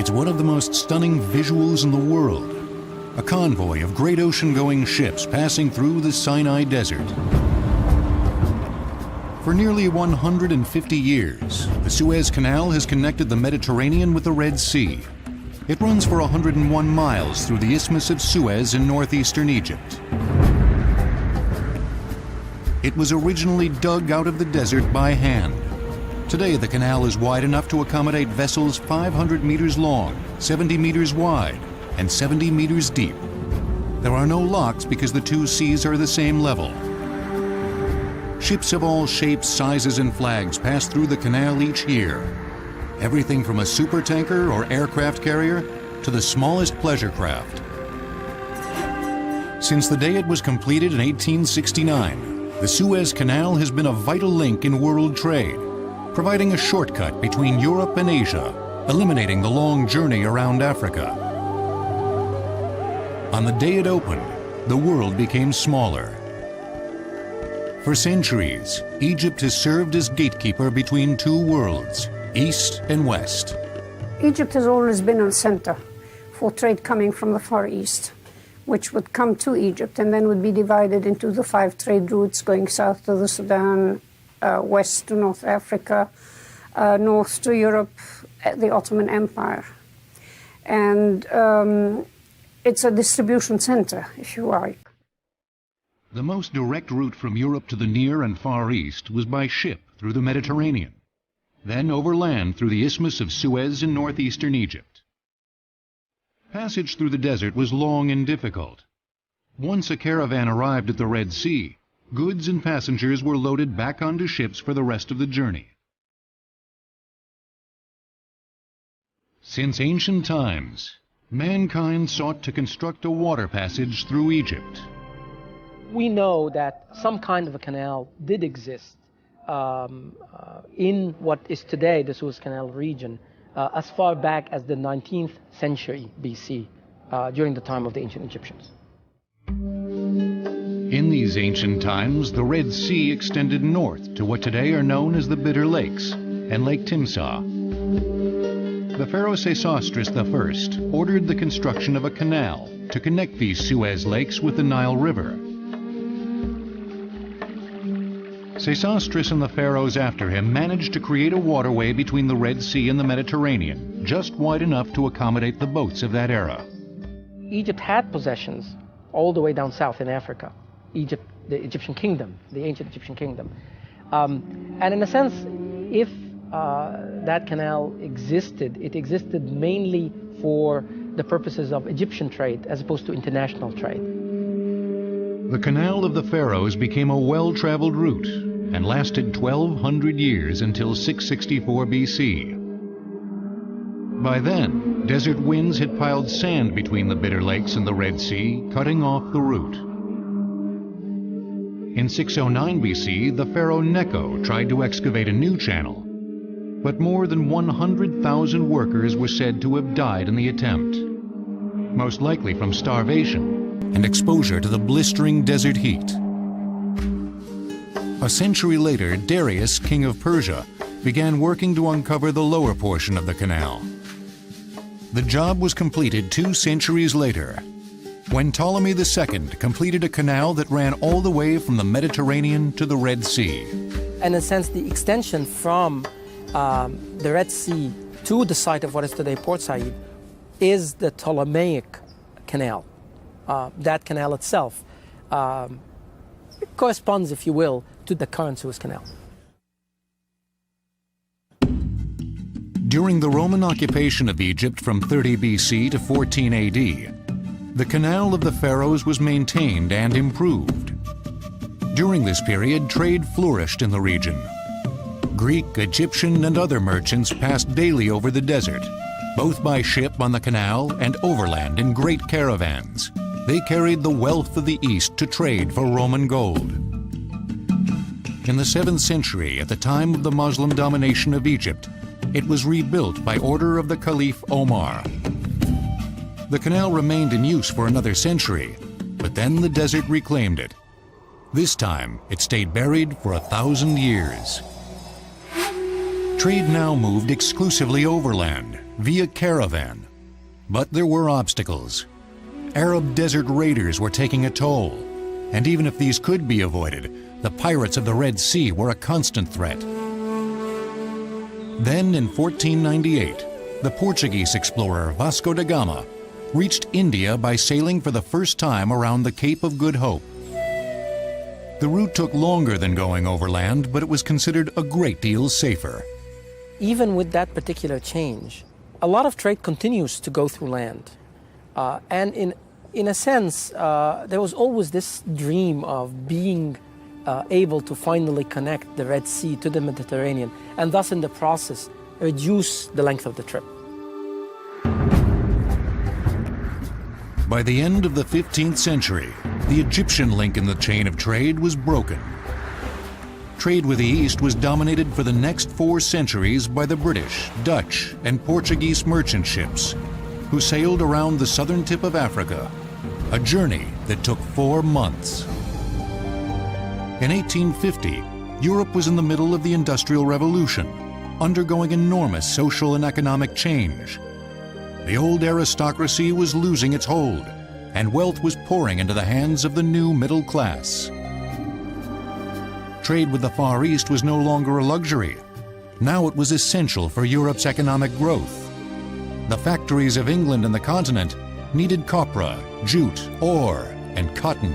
It's one of the most stunning visuals in the world. A convoy of great ocean-going ships passing through the Sinai Desert. For nearly 150 years, the Suez Canal has connected the Mediterranean with the Red Sea. It runs for 101 miles through the Isthmus of Suez in northeastern Egypt. It was originally dug out of the desert by hand. Today, the canal is wide enough to accommodate vessels 500 meters long, 70 meters wide, and 70 meters deep. There are no locks because the two seas are the same level. Ships of all shapes, sizes, and flags pass through the canal each year. Everything from a supertanker or aircraft carrier to the smallest pleasure craft. Since the day it was completed in 1869, the Suez Canal has been a vital link in world trade, providing a shortcut between Europe and Asia, eliminating the long journey around Africa. On the day it opened, the world became smaller. For centuries, Egypt has served as gatekeeper between two worlds, East and West. Egypt has always been a center for trade coming from the Far East, which would come to Egypt and then would be divided into the 5 trade routes going south to the Sudan, west to North Africa, north to Europe, the Ottoman Empire. And it's a distribution center, if you like. The most direct route from Europe to the Near and Far East was by ship through the Mediterranean, then overland through the Isthmus of Suez in northeastern Egypt. Passage through the desert was long and difficult. Once a caravan arrived at the Red Sea, goods and passengers were loaded back onto ships for the rest of the journey. Since ancient times, mankind sought to construct a water passage through Egypt. We know that some kind of a canal did exist in what is today the Suez Canal region as far back as the 19th century BC, during the time of the ancient Egyptians. In these ancient times, the Red Sea extended north to what today are known as the Bitter Lakes and Lake Timsah. The pharaoh Sesostris I ordered the construction of a canal to connect these Suez lakes with the Nile River. Sesostris and the pharaohs after him managed to create a waterway between the Red Sea and the Mediterranean, just wide enough to accommodate the boats of that era. Egypt had possessions all the way down south in Africa. Egypt, the Egyptian kingdom, the ancient Egyptian kingdom. And in a sense, if that canal existed, it existed mainly for the purposes of Egyptian trade as opposed to international trade. The Canal of the Pharaohs became a well-traveled route and lasted 1,200 years until 664 BC. By then, desert winds had piled sand between the Bitter Lakes and the Red Sea, cutting off the route. In 609 BC, the pharaoh Necho tried to excavate a new channel, but more than 100,000 workers were said to have died in the attempt, most likely from starvation and exposure to the blistering desert heat. A century later, Darius, king of Persia, began working to uncover the lower portion of the canal. The job was completed 2 centuries later, when Ptolemy II completed a canal that ran all the way from the Mediterranean to the Red Sea. And in a sense, the extension from the Red Sea to the site of what is today Port Said is the Ptolemaic Canal. That canal itself corresponds, if you will, to the current Suez Canal. During the Roman occupation of Egypt from 30 BC to 14 AD, the Canal of the Pharaohs was maintained and improved. During this period, trade flourished in the region. Greek, Egyptian, and other merchants passed daily over the desert, both by ship on the canal and overland in great caravans. They carried the wealth of the East to trade for Roman gold. In the 7th century, at the time of the Muslim domination of Egypt, it was rebuilt by order of the Caliph Omar. The canal remained in use for another century, but then the desert reclaimed it. This time, it stayed buried for 1,000 years. Trade now moved exclusively overland, via caravan. But there were obstacles. Arab desert raiders were taking a toll, and even if these could be avoided, the pirates of the Red Sea were a constant threat. Then in 1498, the Portuguese explorer Vasco da Gama reached India by sailing for the first time around the Cape of Good Hope. The route took longer than going overland, but it was considered a great deal safer. Even with that particular change, a lot of trade continues to go through land. And in a sense, there was always this dream of being able to finally connect the Red Sea to the Mediterranean, and thus in the process reduce the length of the trip. By the end of the 15th century, the Egyptian link in the chain of trade was broken. Trade with the East was dominated for the next 4 centuries by the British, Dutch, and Portuguese merchant ships, who sailed around the southern tip of Africa, a journey that took 4 months. In 1850, Europe was in the middle of the Industrial Revolution, undergoing enormous social and economic change. The old aristocracy was losing its hold, and wealth was pouring into the hands of the new middle class. Trade with the Far East was no longer a luxury. Now it was essential for Europe's economic growth. The factories of England and the continent needed copra, jute, ore, and cotton.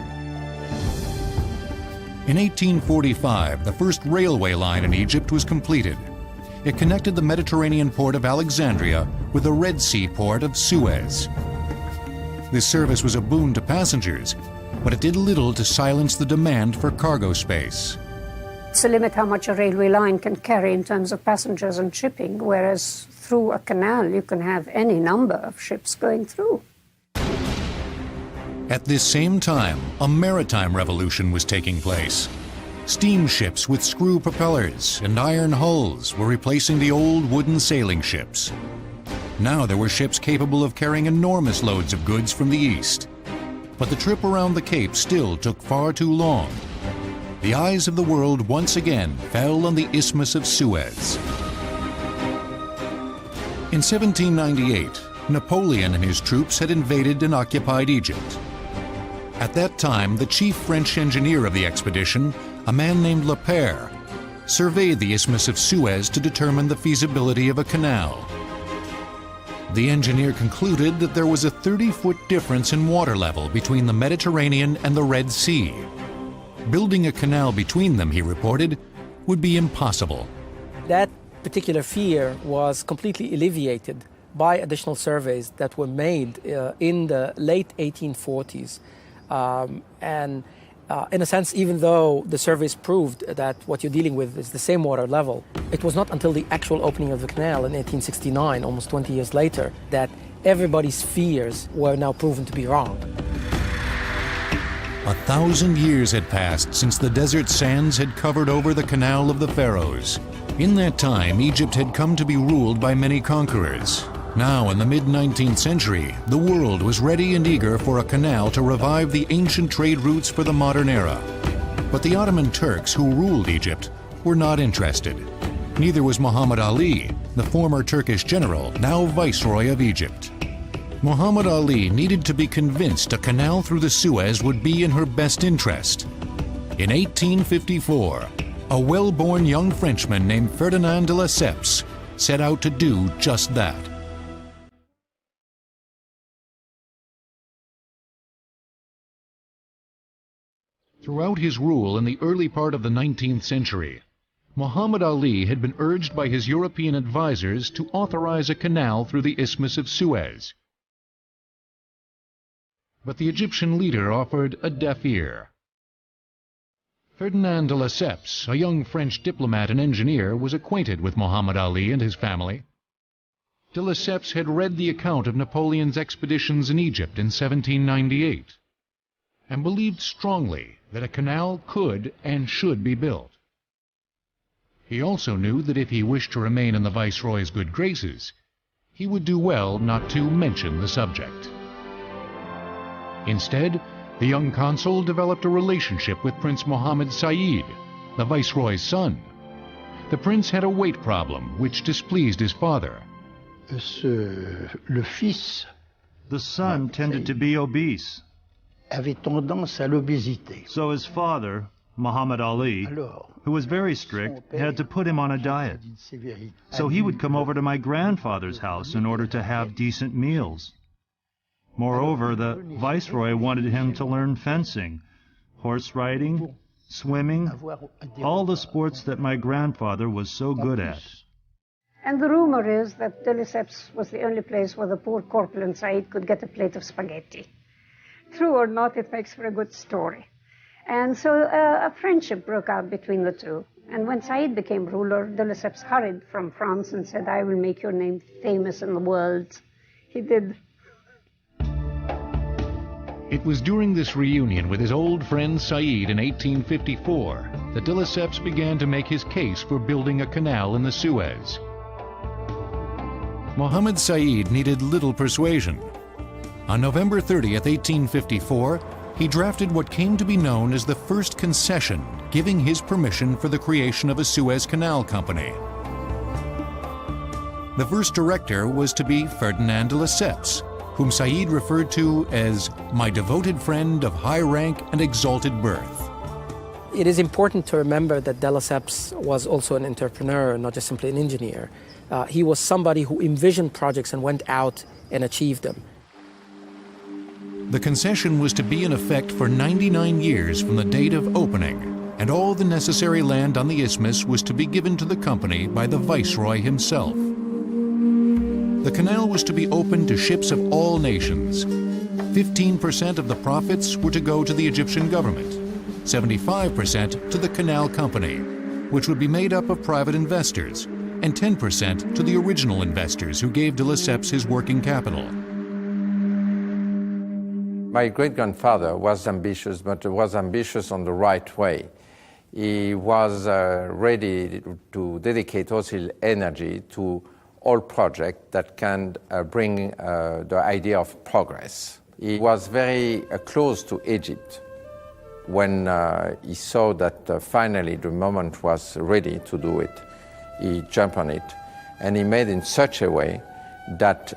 In 1845, the first railway line in Egypt was completed. It connected the Mediterranean port of Alexandria with the Red Sea port of Suez. This service was a boon to passengers, but it did little to silence the demand for cargo space. It's a limit how much a railway line can carry in terms of passengers and shipping, whereas through a canal you can have any number of ships going through. At this same time, a maritime revolution was taking place. Steamships with screw propellers and iron hulls were replacing the old wooden sailing ships. Now there were ships capable of carrying enormous loads of goods from the east. But the trip around the Cape still took far too long. The eyes of the world once again fell on the Isthmus of Suez. In 1798, Napoleon and his troops had invaded and occupied Egypt. At that time, the chief French engineer of the expedition, a man named Lepere, surveyed the Isthmus of Suez to determine the feasibility of a canal. The engineer concluded that there was a 30-foot difference in water level between the Mediterranean and the Red Sea. Building a canal between them, he reported, would be impossible. That particular fear was completely alleviated by additional surveys that were made in the late 1840s. In a sense, even though the surveys proved that what you're dealing with is the same water level, it was not until the actual opening of the canal in 1869, almost 20 years later, that everybody's fears were now proven to be wrong. 1,000 years had passed since the desert sands had covered over the Canal of the Pharaohs. In that time, Egypt had come to be ruled by many conquerors. Now, in the mid-19th century, the world was ready and eager for a canal to revive the ancient trade routes for the modern era. But the Ottoman Turks who ruled Egypt were not interested. Neither was Muhammad Ali, the former Turkish general, now Viceroy of Egypt. Muhammad Ali needed to be convinced a canal through the Suez would be in her best interest. In 1854, a well-born young Frenchman named Ferdinand de Lesseps set out to do just that. Throughout his rule in the early part of the 19th century, Muhammad Ali had been urged by his European advisors to authorize a canal through the Isthmus of Suez. But the Egyptian leader offered a deaf ear. Ferdinand de Lesseps, a young French diplomat and engineer, was acquainted with Muhammad Ali and his family. De Lesseps had read the account of Napoleon's expeditions in Egypt in 1798 and believed strongly that a canal could and should be built. He also knew that if he wished to remain in the Viceroy's good graces, he would do well not to mention the subject. Instead, the young consul developed a relationship with Prince Mohammed Said, the Viceroy's son. The prince had a weight problem which displeased his father. Le fils The son tended to be obese, avait tendance à l'obésité. so his father, Muhammad Ali, Alors, who was very strict, had to put him on a diet. d'une sévérité. So he would come over to my grandfather's house in order to have decent meals. Moreover, the viceroy wanted him to learn fencing, horse riding, swimming, all the sports that my grandfather was so good at. And the rumor is that de Lesseps was the only place where the poor corpulent Said could get a plate of spaghetti. True or not, it makes for a good story. And so a friendship broke out between the two. And when Said became ruler, de Lesseps hurried from France and said, "I will make your name famous in the world." He did. It was during this reunion with his old friend Said in 1854 that de Lesseps began to make his case for building a canal in the Suez. Mohammed Said needed little persuasion. On November 30th, 1854, he drafted what came to be known as the first concession, giving his permission for the creation of a Suez Canal Company. The first director was to be Ferdinand de Lesseps, whom Said referred to as my devoted friend of high rank and exalted birth. It is important to remember that de Lesseps was also an entrepreneur, not just simply an engineer. He was somebody who envisioned projects and went out and achieved them. The concession was to be in effect for 99 years from the date of opening, and all the necessary land on the isthmus was to be given to the company by the viceroy himself. The canal was to be open to ships of all nations. 15% of the profits were to go to the Egyptian government, 75% to the Canal Company, which would be made up of private investors, and 10% to the original investors who gave de Lesseps his working capital. My great-grandfather was ambitious, but was ambitious on the right way. He was ready to dedicate all his energy to all projects that can bring the idea of progress. He was very close to Egypt when he saw that finally the moment was ready to do it. He jumped on it, and he made it in such a way that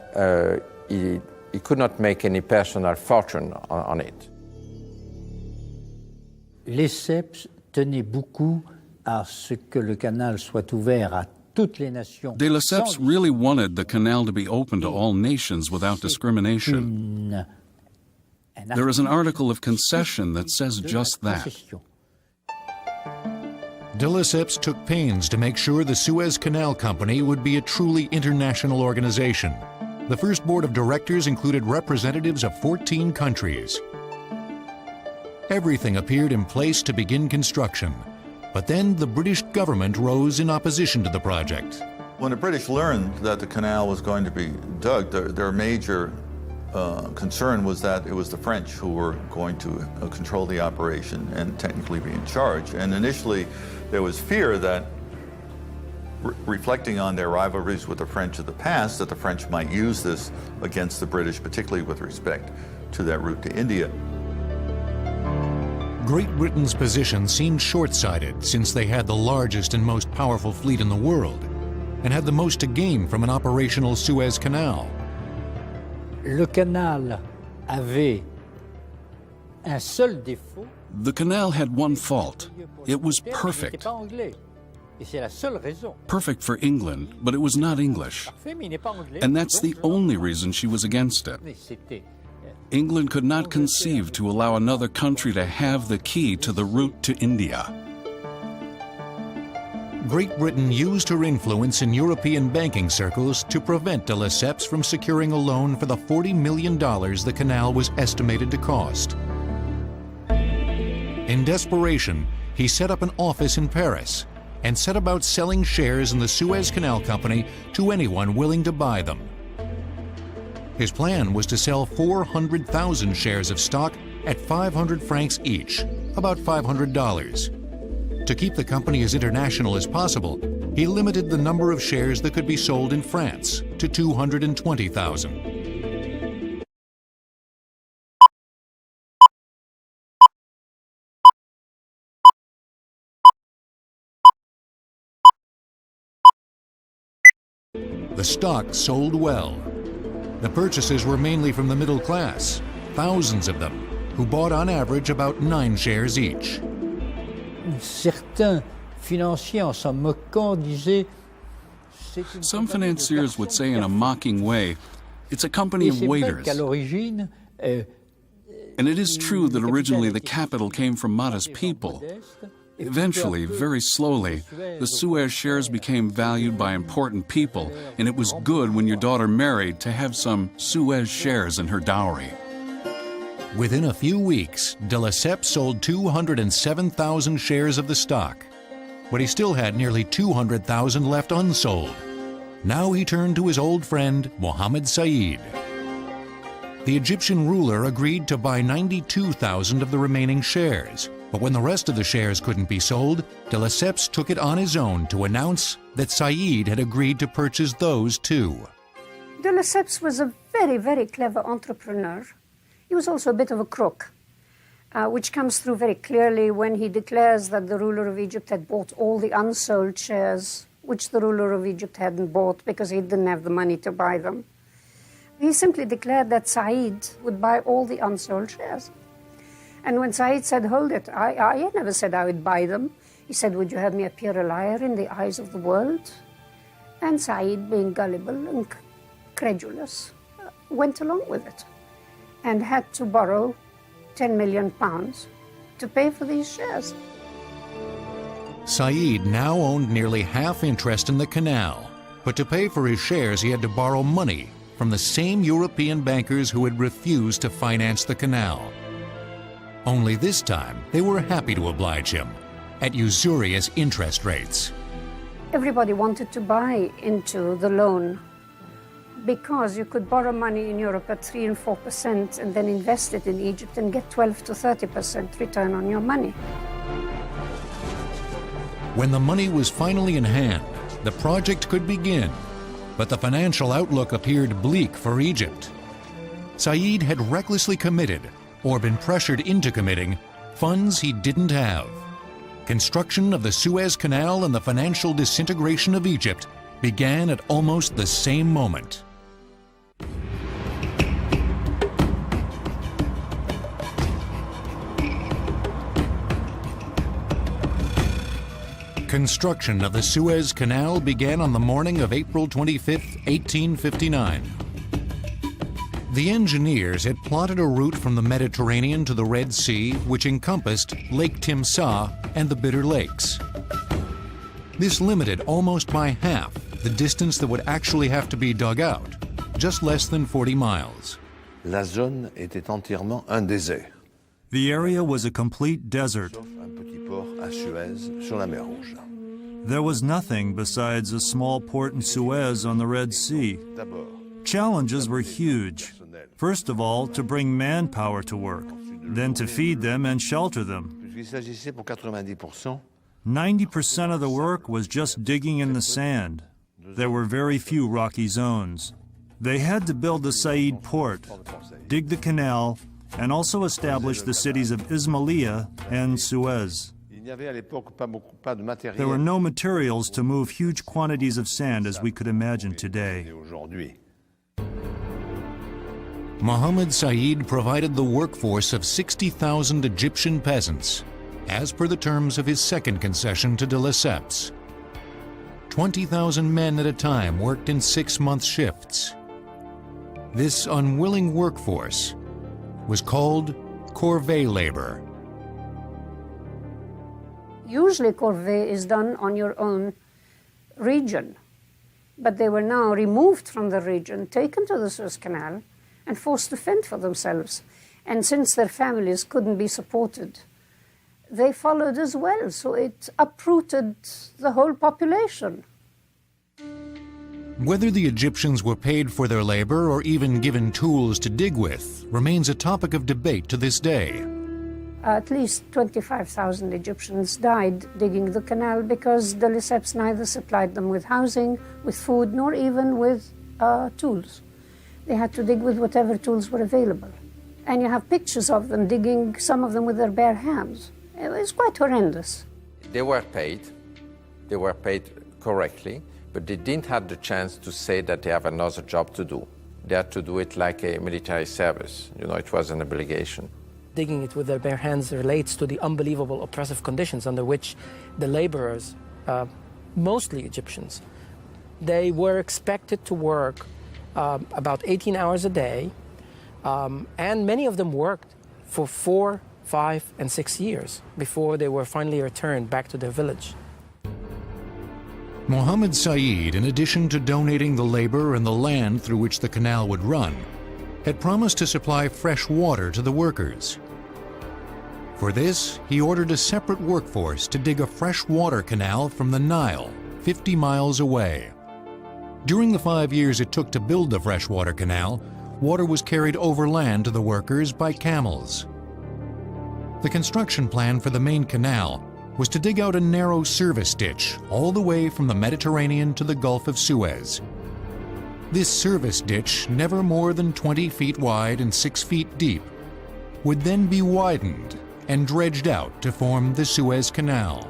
he could not make any personal fortune on it. Lesseps tenait beaucoup à ce que le canal soit ouvert à toutes les nations. De Lesseps really wanted the canal to be open to all nations without discrimination. There is an article of concession that says just that. De Lesseps took pains to make sure the Suez Canal Company would be a truly international organization. The first board of directors included representatives of 14 countries. Everything appeared in place to begin construction, but then the British government rose in opposition to the project. When the British learned that the canal was going to be dug, their major concern was that it was the French who were going to control the operation and technically be in charge. And initially, there was fear that, reflecting on their rivalries with the French of the past, that the French might use this against the British, particularly with respect to that route to India. Great Britain's position seemed short-sighted since they had the largest and most powerful fleet in the world and had the most to gain from an operational Suez Canal. Le canal avait un seul défaut. The canal had one fault. It was perfect. Perfect for England, but it was not English. And that's the only reason she was against it. England could not conceive to allow another country to have the key to the route to India. Great Britain used her influence in European banking circles to prevent de Lesseps from securing a loan for the $40 million the canal was estimated to cost. In desperation, he set up an office in Paris and set about selling shares in the Suez Canal Company to anyone willing to buy them. His plan was to sell 400,000 shares of stock at 500 francs each, about $500. To keep the company as international as possible, he limited the number of shares that could be sold in France to 220,000. The stock sold well. The purchases were mainly from the middle class, thousands of them, who bought on average about 9 shares each. Certains financiers, en s'en moquant, disaient. Some financiers would say in a mocking way, it's a company of waiters. And it is true that originally the capital came from modest people. Eventually, very slowly, the Suez shares became valued by important people, and it was good when your daughter married to have some Suez shares in her dowry. Within a few weeks, de Lesseps sold 207,000 shares of the stock, but he still had nearly 200,000 left unsold. Now he turned to his old friend, Mohammed Said. The Egyptian ruler agreed to buy 92,000 of the remaining shares, but when the rest of the shares couldn't be sold, de Lesseps took it on his own to announce that Said had agreed to purchase those too. De Lesseps was a very, very clever entrepreneur. He was also a bit of a crook, which comes through very clearly when he declares that the ruler of Egypt had bought all the unsold shares, which the ruler of Egypt hadn't bought because he didn't have the money to buy them. He simply declared that Said would buy all the unsold shares. And when Said said, hold it, I never said I would buy them. He said, would you have me appear a liar in the eyes of the world? And Said, being gullible and credulous, went along with it and had to borrow 10 million pounds to pay for these shares. Said now owned nearly half interest in the canal, but to pay for his shares he had to borrow money from the same European bankers who had refused to finance the canal. Only this time, they were happy to oblige him at usurious interest rates. Everybody wanted to buy into the loan because you could borrow money in Europe at 3 and 4% and then invest it in Egypt and get 12 to 30% return on your money. When the money was finally in hand, the project could begin, but the financial outlook appeared bleak for Egypt. Said had recklessly committed, or been pressured into committing, funds he didn't have. Construction of the Suez Canal and the financial disintegration of Egypt began at almost the same moment. Construction of the Suez Canal began on the morning of April 25, 1859. The engineers had plotted a route from the Mediterranean to the Red Sea, which encompassed Lake Timsah and the Bitter Lakes. This limited almost by half the distance that would actually have to be dug out, just less than 40 miles. La zone était entièrement un désert. The area was a complete desert. Un petit port à Suez sur la mer Rouge. There was nothing besides a small port in Suez on the Red Sea. Challenges were huge. First of all, to bring manpower to work, then to feed them and shelter them. 90% of the work was just digging in the sand. There were very few rocky zones. They had to build the Said port, dig the canal, and also establish the cities of Ismailia and Suez. There were no materials to move huge quantities of sand as we could imagine today. Mohammed Said provided the workforce of 60,000 Egyptian peasants, as per the terms of his second concession to de Lesseps. 20,000 men at a time worked in 6-month shifts. This unwilling workforce was called corvée labor. Usually corvée is done on your own region, but they were now removed from the region, taken to the Suez Canal, and forced to fend for themselves. And since their families couldn't be supported, they followed as well, so it uprooted the whole population. Whether the Egyptians were paid for their labor or even given tools to dig with remains a topic of debate to this day. At least 25,000 Egyptians died digging the canal because de Lesseps neither supplied them with housing, with food, nor even with tools. They had to dig with whatever tools were available. And you have pictures of them digging, some of them with their bare hands. It was quite horrendous. They were paid correctly, but they didn't have the chance to say that they have another job to do. They had to do it like a military service. You know, it was an obligation. Digging it with their bare hands relates to the unbelievable oppressive conditions under which the laborers, mostly Egyptians, they were expected to work about 18 hours a day, and many of them worked for 4, 5, and 6 years before they were finally returned back to their village. Mohammed Said, in addition to donating the labor and the land through which the canal would run, had promised to supply fresh water to the workers. For this, he ordered a separate workforce to dig a fresh water canal from the Nile, 50 miles away. During the 5 years it took to build the freshwater canal, water was carried overland to the workers by camels. The construction plan for the main canal was to dig out a narrow service ditch all the way from the Mediterranean to the Gulf of Suez. This service ditch, never more than 20 feet wide and 6 feet deep, would then be widened and dredged out to form the Suez Canal.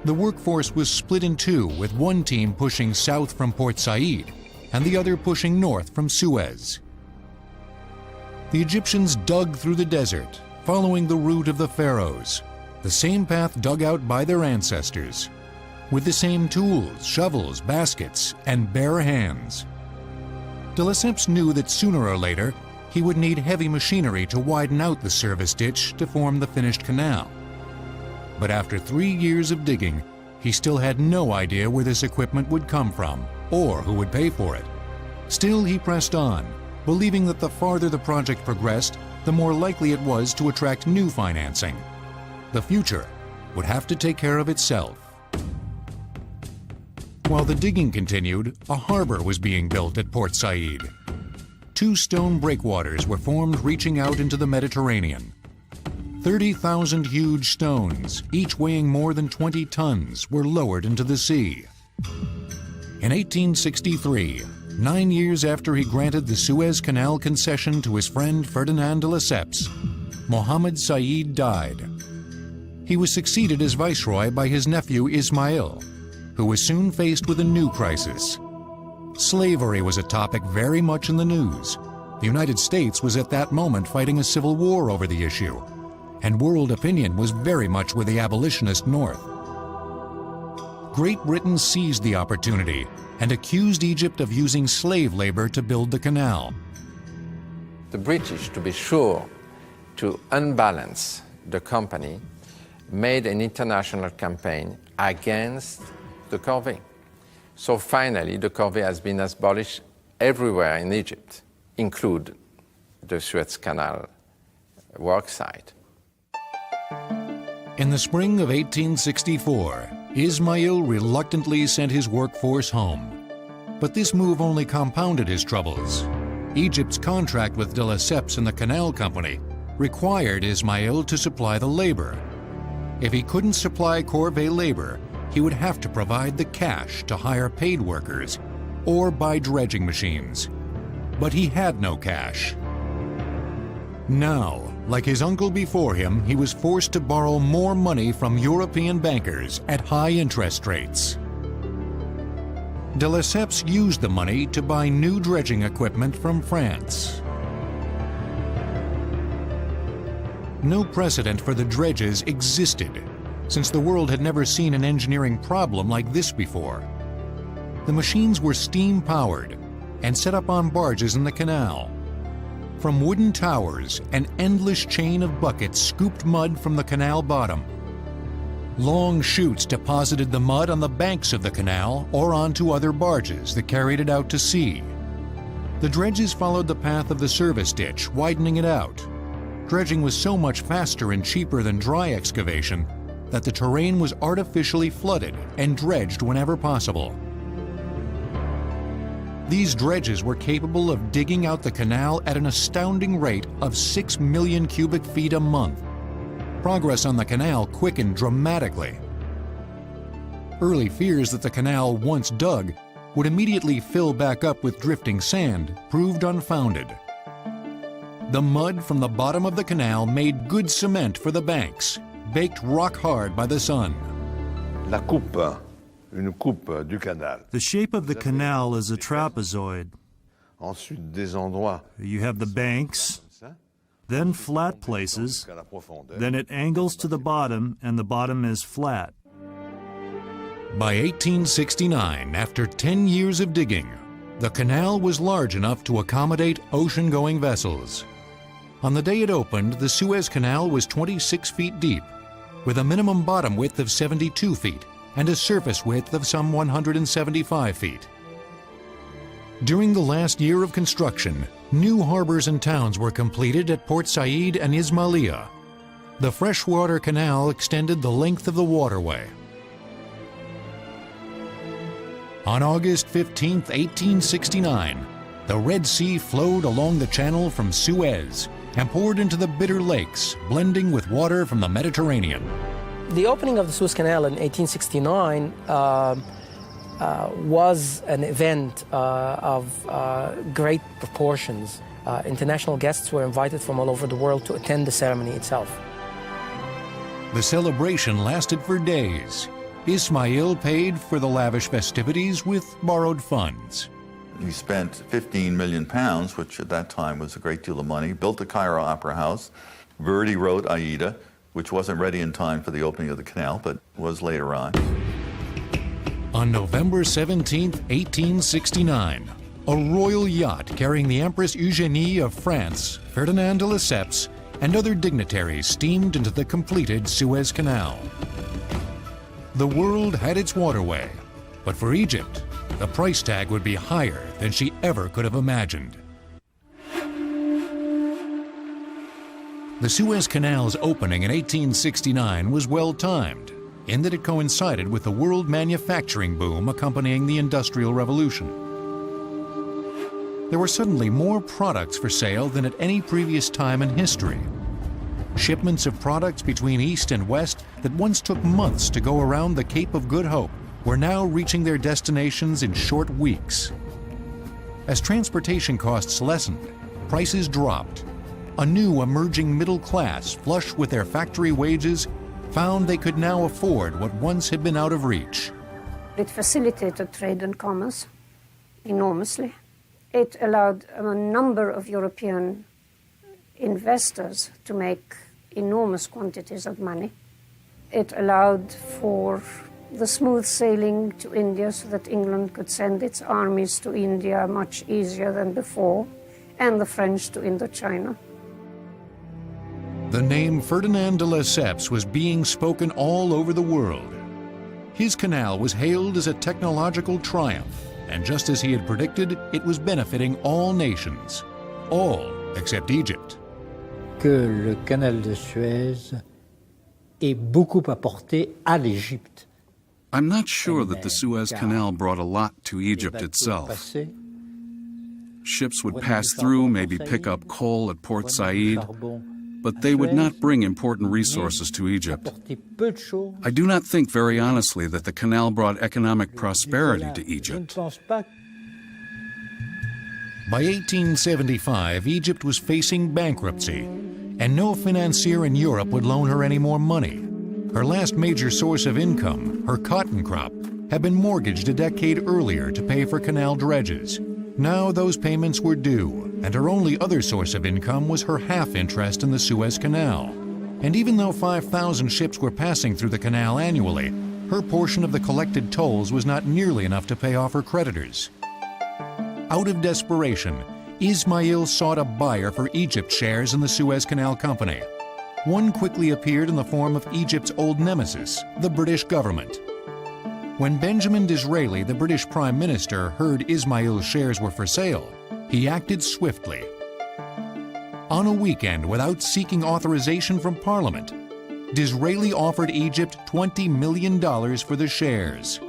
The workforce was split in two, with one team pushing south from Port Said and the other pushing north from Suez. The Egyptians dug through the desert, following the route of the pharaohs, the same path dug out by their ancestors, with the same tools, shovels, baskets, and bare hands. De Lesseps knew that sooner or later he would need heavy machinery to widen out the service ditch to form the finished canal. But after 3 years of digging, he still had no idea where this equipment would come from or who would pay for it. Still, he pressed on, believing that the farther the project progressed, the more likely it was to attract new financing. The future would have to take care of itself. While the digging continued, a harbor was being built at Port Said. 2 stone breakwaters were formed reaching out into the Mediterranean. 30,000 huge stones, each weighing more than 20 tons, were lowered into the sea. In 1863, 9 years after he granted the Suez Canal concession to his friend Ferdinand de Lesseps, Mohammed Said died. He was succeeded as viceroy by his nephew Ismail, who was soon faced with a new crisis. Slavery was a topic very much in the news. The United States was at that moment fighting a civil war over the issue, and world opinion was very much with the abolitionist North. Great Britain seized the opportunity and accused Egypt of using slave labor to build the canal. The British, to be sure to unbalance the company, made an international campaign against the corvée. So finally, the corvée has been abolished everywhere in Egypt, including the Suez Canal worksite. In the spring of 1864, Ismail reluctantly sent his workforce home. But this move only compounded his troubles. Egypt's contract with de Lesseps and the Canal Company required Ismail to supply the labor. If he couldn't supply corvée labor, he would have to provide the cash to hire paid workers or buy dredging machines. But he had no cash. Now, like his uncle before him, he was forced to borrow more money from European bankers at high interest rates. De Lesseps used the money to buy new dredging equipment from France. No precedent for the dredges existed, since the world had never seen an engineering problem like this before. The machines were steam-powered and set up on barges in the canal. From wooden towers, an endless chain of buckets scooped mud from the canal bottom. Long chutes deposited the mud on the banks of the canal or onto other barges that carried it out to sea. The dredges followed the path of the service ditch, widening it out. Dredging was so much faster and cheaper than dry excavation that the terrain was artificially flooded and dredged whenever possible. These dredges were capable of digging out the canal at an astounding rate of 6 million cubic feet a month. Progress on the canal quickened dramatically. Early fears that the canal, once dug, would immediately fill back up with drifting sand proved unfounded. The mud from the bottom of the canal made good cement for the banks, baked rock hard by the sun. La coupe une coupe du canal. The shape of the canal is a trapezoid. Ensuite, des endroits You have the banks, then flat places, jusqu'à la profondeur. then it angles to the bottom, and the bottom is flat. By 1869, after 10 years of digging, the canal was large enough to accommodate ocean-going vessels. On the day it opened, the Suez Canal was 26 feet deep, with a minimum bottom width of 72 feet and a surface width of some 175 feet. During the last year of construction, new harbors and towns were completed at Port Said and Ismailia. The freshwater canal extended the length of the waterway. On August 15, 1869, the Red Sea flowed along the channel from Suez and poured into the Bitter Lakes, blending with water from the Mediterranean. The opening of the Suez Canal in 1869 was an event of great proportions. International guests were invited from all over the world to attend the ceremony itself. The celebration lasted for days. Ismail paid for the lavish festivities with borrowed funds. He spent 15 million pounds, which at that time was a great deal of money, built the Cairo Opera House. Verdi wrote Aida, which wasn't ready in time for the opening of the canal, but was later on. On November 17, 1869, a royal yacht carrying the Empress Eugénie of France, Ferdinand de Lesseps, and other dignitaries steamed into the completed Suez Canal. The world had its waterway, but for Egypt, the price tag would be higher than she ever could have imagined. The Suez Canal's opening in 1869 was well-timed, in that it coincided with the world manufacturing boom accompanying the Industrial Revolution. There were suddenly more products for sale than at any previous time in history. Shipments of products between East and West that once took months to go around the Cape of Good Hope were now reaching their destinations in short weeks. As transportation costs lessened, prices dropped. A new emerging middle class, flush with their factory wages, found they could now afford what once had been out of reach. It facilitated trade and commerce enormously. It allowed a number of European investors to make enormous quantities of money. It allowed for the smooth sailing to India so that England could send its armies to India much easier than before, and the French to Indochina. The name Ferdinand de Lesseps was being spoken all over the world. His canal was hailed as a technological triumph, and just as he had predicted, it was benefiting all nations, all except Egypt. Que le canal de Suez ait beaucoup apporté à l'Égypte. I'm not sure that the Suez Canal brought a lot to Egypt itself. Ships would pass through, maybe pick up coal at Port Said, but they would not bring important resources to Egypt. I do not think very honestly that the canal brought economic prosperity to Egypt. By 1875, Egypt was facing bankruptcy, and no financier in Europe would loan her any more money. Her last major source of income, her cotton crop, had been mortgaged a decade earlier to pay for canal dredges. Now those payments were due, and her only other source of income was her half interest in the Suez Canal. And even though 5,000 ships were passing through the canal annually, her portion of the collected tolls was not nearly enough to pay off her creditors. Out of desperation, Ismail sought a buyer for Egypt's shares in the Suez Canal Company. One quickly appeared in the form of Egypt's old nemesis, the British government. When Benjamin Disraeli, the British Prime Minister, heard Ismail's shares were for sale, he acted swiftly. On a weekend, without seeking authorization from Parliament, Disraeli offered Egypt $20 million for the shares.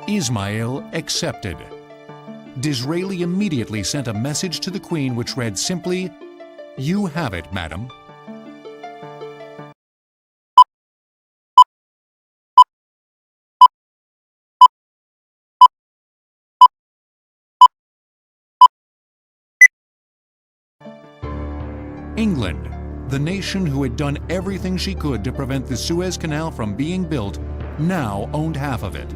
Ismail accepted. Disraeli immediately sent a message to the Queen which read simply, "You have it, madam." England, the nation who had done everything she could to prevent the Suez Canal from being built, now owned half of it.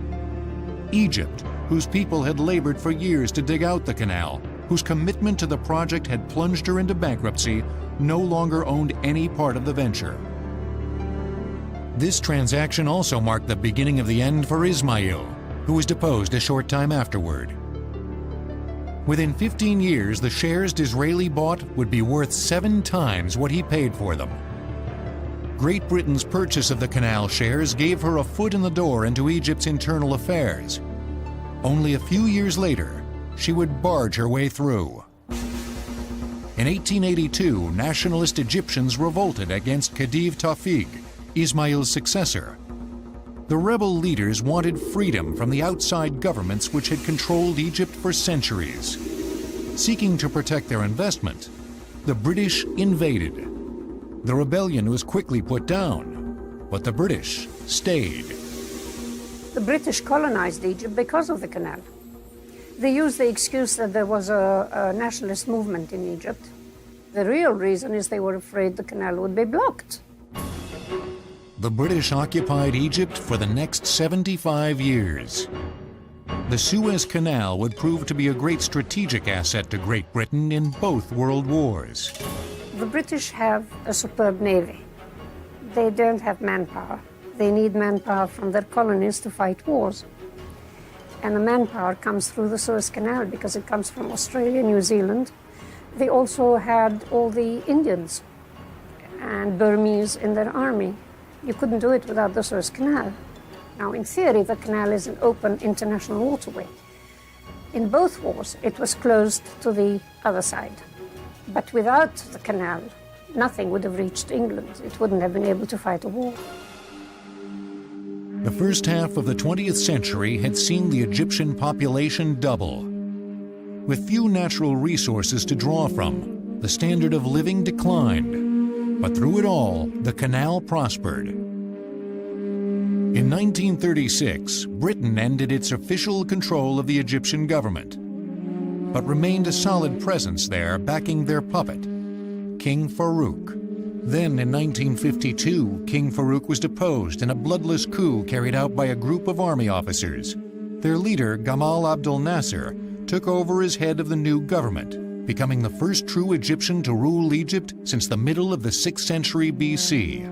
Egypt, whose people had labored for years to dig out the canal, whose commitment to the project had plunged her into bankruptcy, no longer owned any part of the venture. This transaction also marked the beginning of the end for Ismail, who was deposed a short time afterward. Within 15 years, the shares Disraeli bought would be worth 7 times what he paid for them. Great Britain's purchase of the canal shares gave her a foot in the door into Egypt's internal affairs. Only a few years later, she would barge her way through. In 1882, nationalist Egyptians revolted against Khedive Tawfiq, Ismail's successor. The rebel leaders wanted freedom from the outside governments which had controlled Egypt for centuries. Seeking to protect their investment, the British invaded. The rebellion was quickly put down, but the British stayed. The British colonized Egypt because of the canal. They used the excuse that there was a nationalist movement in Egypt. The real reason is they were afraid the canal would be blocked. The British occupied Egypt for the next 75 years. The Suez Canal would prove to be a great strategic asset to Great Britain in both world wars. The British have a superb navy. They don't have manpower. They need manpower from their colonies to fight wars. And the manpower comes through the Suez Canal because it comes from Australia, New Zealand. They also had all the Indians and Burmese in their army. You couldn't do it without the Suez Canal. Now, in theory, the canal is an open international waterway. In both wars, it was closed to the other side. But without the canal, nothing would have reached England. It wouldn't have been able to fight a war. The first half of the 20th century had seen the Egyptian population double. With few natural resources to draw from, the standard of living declined. But through it all, the canal prospered. In 1936, Britain ended its official control of the Egyptian government, but remained a solid presence there, backing their puppet, King Farouk. Then in 1952, King Farouk was deposed in a bloodless coup carried out by a group of army officers. Their leader, Gamal Abdel Nasser, took over as head of the new government, becoming the first true Egyptian to rule Egypt since the middle of the 6th century BC.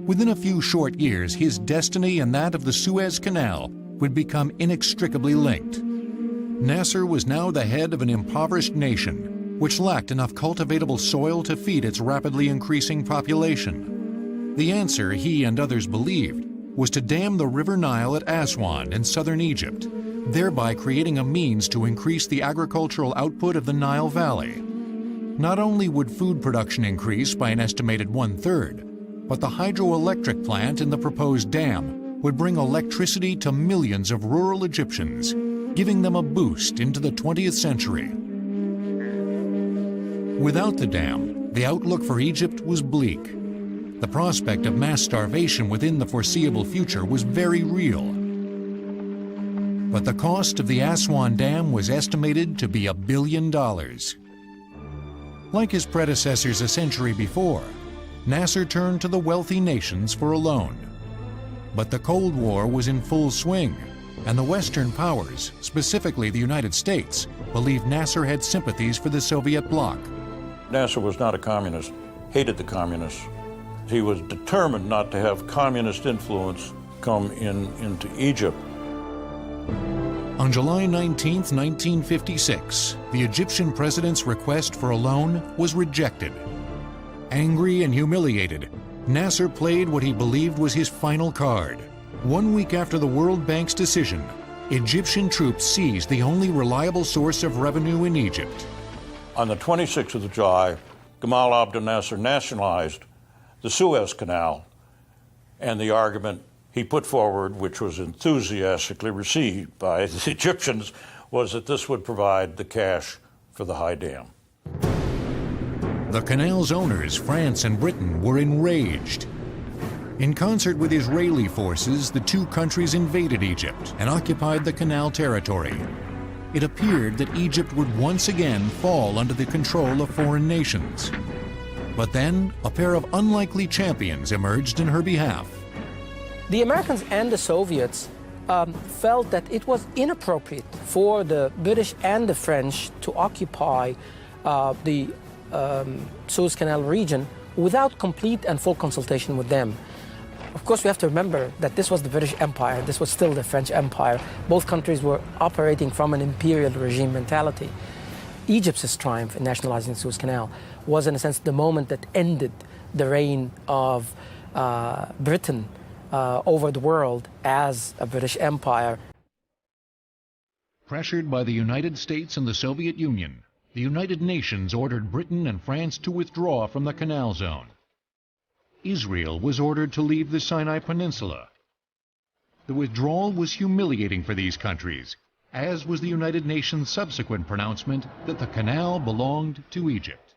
Within a few short years, his destiny and that of the Suez Canal would become inextricably linked. Nasser was now the head of an impoverished nation, which lacked enough cultivatable soil to feed its rapidly increasing population. The answer, he and others believed, was to dam the River Nile at Aswan in southern Egypt, thereby creating a means to increase the agricultural output of the Nile Valley. Not only would food production increase by an estimated 1/3, but the hydroelectric plant in the proposed dam would bring electricity to millions of rural Egyptians, giving them a boost into the 20th century. Without the dam, the outlook for Egypt was bleak. The prospect of mass starvation within the foreseeable future was very real. But the cost of the Aswan Dam was estimated to be $1 billion. Like his predecessors a century before, Nasser turned to the wealthy nations for a loan. But the Cold War was in full swing, and the Western powers, specifically the United States, believed Nasser had sympathies for the Soviet bloc. Nasser was not a communist, hated the communists. He was determined not to have communist influence come into Egypt. On July 19, 1956, the Egyptian president's request for a loan was rejected. Angry and humiliated, Nasser played what he believed was his final card. 1 week after the World Bank's decision, Egyptian troops seized the only reliable source of revenue in Egypt. On the 26th of July, Gamal Abdel Nasser nationalized the Suez Canal, and the argument he put forward, which was enthusiastically received by the Egyptians, was that this would provide the cash for the high dam. The canal's owners, France and Britain, were enraged. In concert with Israeli forces, the two countries invaded Egypt and occupied the canal territory. It appeared that Egypt would once again fall under the control of foreign nations. But then, a pair of unlikely champions emerged in her behalf. The Americans and the Soviets felt that it was inappropriate for the British and the French to occupy the Suez Canal region without complete and full consultation with them. Of course, we have to remember that this was the British Empire, this was still the French Empire. Both countries were operating from an imperial regime mentality. Egypt's triumph in nationalizing the Suez Canal was, in a sense, the moment that ended the reign of Britain over the world as a British Empire. Pressured by the United States and the Soviet Union, the United Nations ordered Britain and France to withdraw from the Canal Zone. Israel was ordered to leave the Sinai Peninsula. The withdrawal was humiliating for these countries, as was the United Nations' subsequent pronouncement that the canal belonged to Egypt.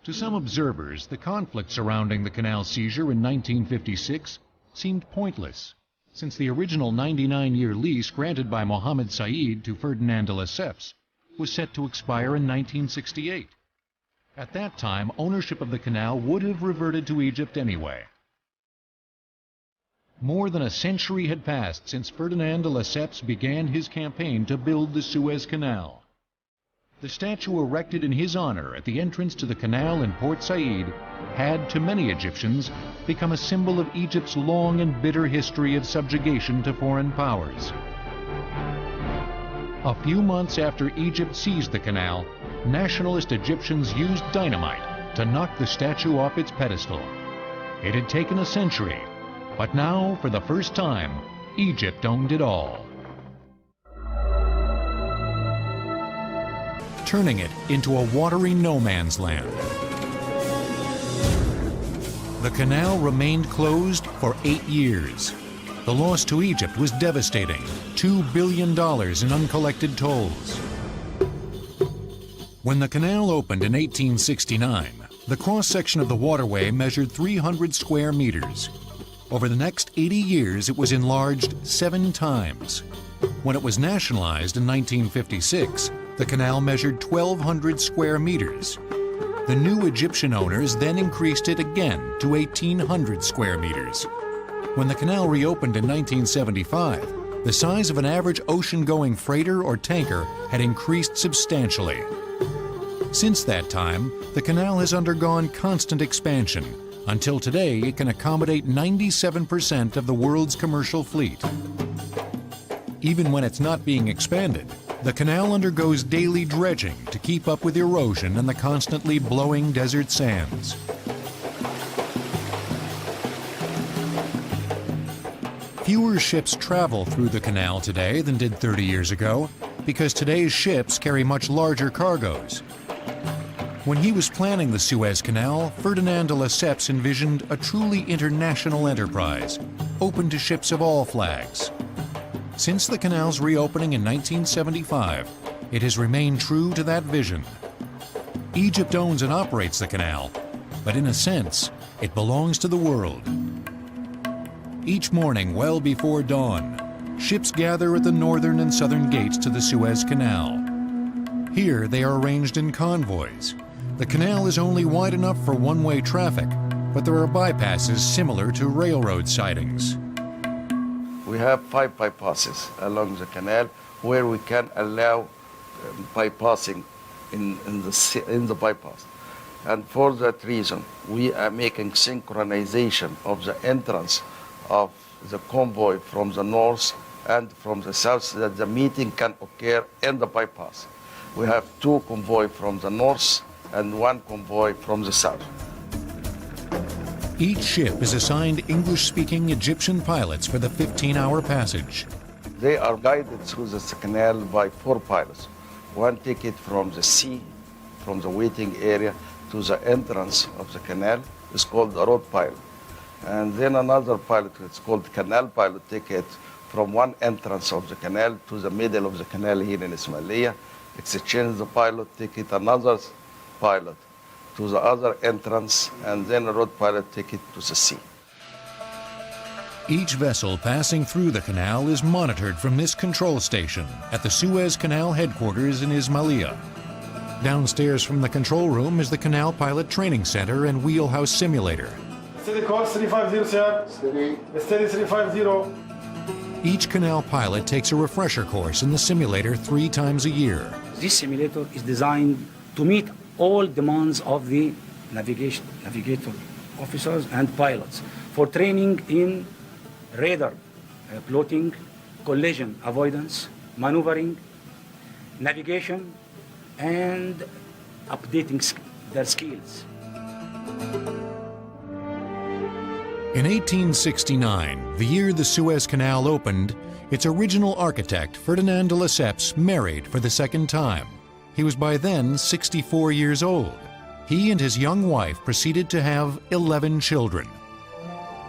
To some observers, the conflict surrounding the canal seizure in 1956 seemed pointless, since the original 99-year lease granted by Mohammed Said to Ferdinand de Lesseps was set to expire in 1968. At that time, ownership of the canal would have reverted to Egypt anyway. More than a century had passed since Ferdinand de Lesseps began his campaign to build the Suez Canal. The statue erected in his honor at the entrance to the canal in Port Said had, to many Egyptians, become a symbol of Egypt's long and bitter history of subjugation to foreign powers. A few months after Egypt seized the canal, nationalist Egyptians used dynamite to knock the statue off its pedestal. It had taken a century, but now, for the first time, Egypt owned it all, turning it into a watery no-man's land. The canal remained closed for 8 years. The loss to Egypt was devastating, $2 billion in uncollected tolls. When the canal opened in 1869, the cross-section of the waterway measured 300 square meters. Over the next 80 years, it was enlarged 7 times. When it was nationalized in 1956, the canal measured 1,200 square meters. The new Egyptian owners then increased it again to 1,800 square meters. When the canal reopened in 1975, the size of an average ocean-going freighter or tanker had increased substantially. Since that time, the canal has undergone constant expansion. Until today, it can accommodate 97% of the world's commercial fleet. Even when it's not being expanded, the canal undergoes daily dredging to keep up with erosion and the constantly blowing desert sands. Fewer ships travel through the canal today than did 30 years ago, because today's ships carry much larger cargoes. When he was planning the Suez Canal, Ferdinand de Lesseps envisioned a truly international enterprise, open to ships of all flags. Since the canal's reopening in 1975, it has remained true to that vision. Egypt owns and operates the canal, but in a sense, it belongs to the world. Each morning, well before dawn, ships gather at the northern and southern gates to the Suez Canal. Here, they are arranged in convoys. The canal is only wide enough for one-way traffic, but there are bypasses similar to railroad sidings. We have 5 bypasses along the canal where we can allow bypassing in the bypass. And for that reason, we are making synchronization of the entrance of the convoy from the north and from the south so that the meeting can occur in the bypass. We have 2 convoys from the north and 1 convoy from the south. Each ship is assigned English-speaking Egyptian pilots for the 15-hour passage. They are guided through the canal by 4 pilots. 1 take it from the sea, from the waiting area to the entrance of the canal, is called the road pilot. And then another pilot, it's called canal pilot, take it from one entrance of the canal to the middle of the canal here in Ismailia. Exchange the pilot, take it another pilot to the other entrance, and then a road pilot take it to the sea. Each vessel passing through the canal is monitored from this control station at the Suez Canal headquarters in Ismailia. Downstairs from the control room is the Canal Pilot Training Center and Wheelhouse Simulator. Steady course 350, sir. Steady. Steady 350. Each canal pilot takes a refresher course in the simulator 3 times a year. This simulator is designed to meet all demands of the navigator officers and pilots for training in radar plotting, collision avoidance, maneuvering, navigation, and updating their skills. In 1869, the year the Suez Canal opened, its original architect, Ferdinand de Lesseps, married for the second time. He was by then 64 years old. He and his young wife proceeded to have 11 children.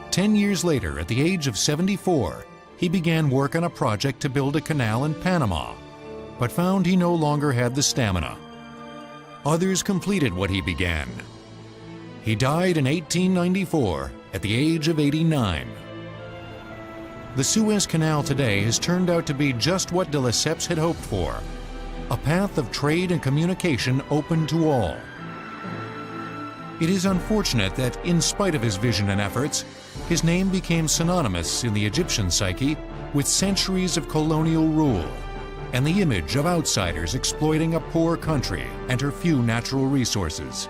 10 years later, at the age of 74, he began work on a project to build a canal in Panama, but found he no longer had the stamina. Others completed what he began. He died in 1894 at the age of 89. The Suez Canal today has turned out to be just what de Lesseps had hoped for, a path of trade and communication open to all. It is unfortunate that, in spite of his vision and efforts, his name became synonymous in the Egyptian psyche with centuries of colonial rule and the image of outsiders exploiting a poor country and her few natural resources.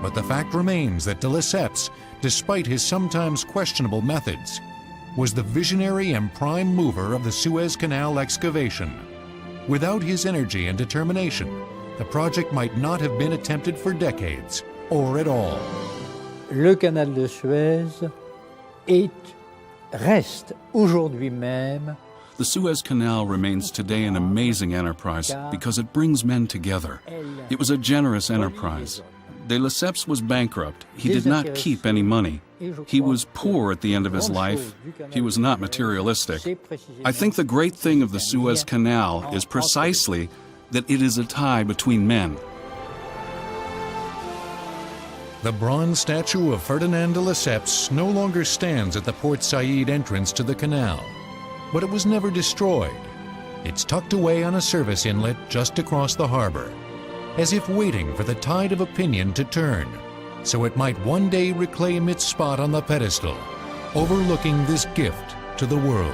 But the fact remains that de Lesseps, despite his sometimes questionable methods, was the visionary and prime mover of the Suez Canal excavation. Without his energy and determination, the project might not have been attempted for decades, or at all. Le canal de Suez reste aujourd'hui même. The Suez Canal remains today an amazing enterprise because it brings men together. It was a generous enterprise. De Lesseps was bankrupt. He did not keep any money. He was poor at the end of his life. He was not materialistic. I think the great thing of the Suez Canal is precisely that it is a tie between men. The bronze statue of Ferdinand de Lesseps no longer stands at the Port Said entrance to the canal, but it was never destroyed. It's tucked away on a service inlet just across the harbor, as if waiting for the tide of opinion to turn, so it might one day reclaim its spot on the pedestal, overlooking this gift to the world.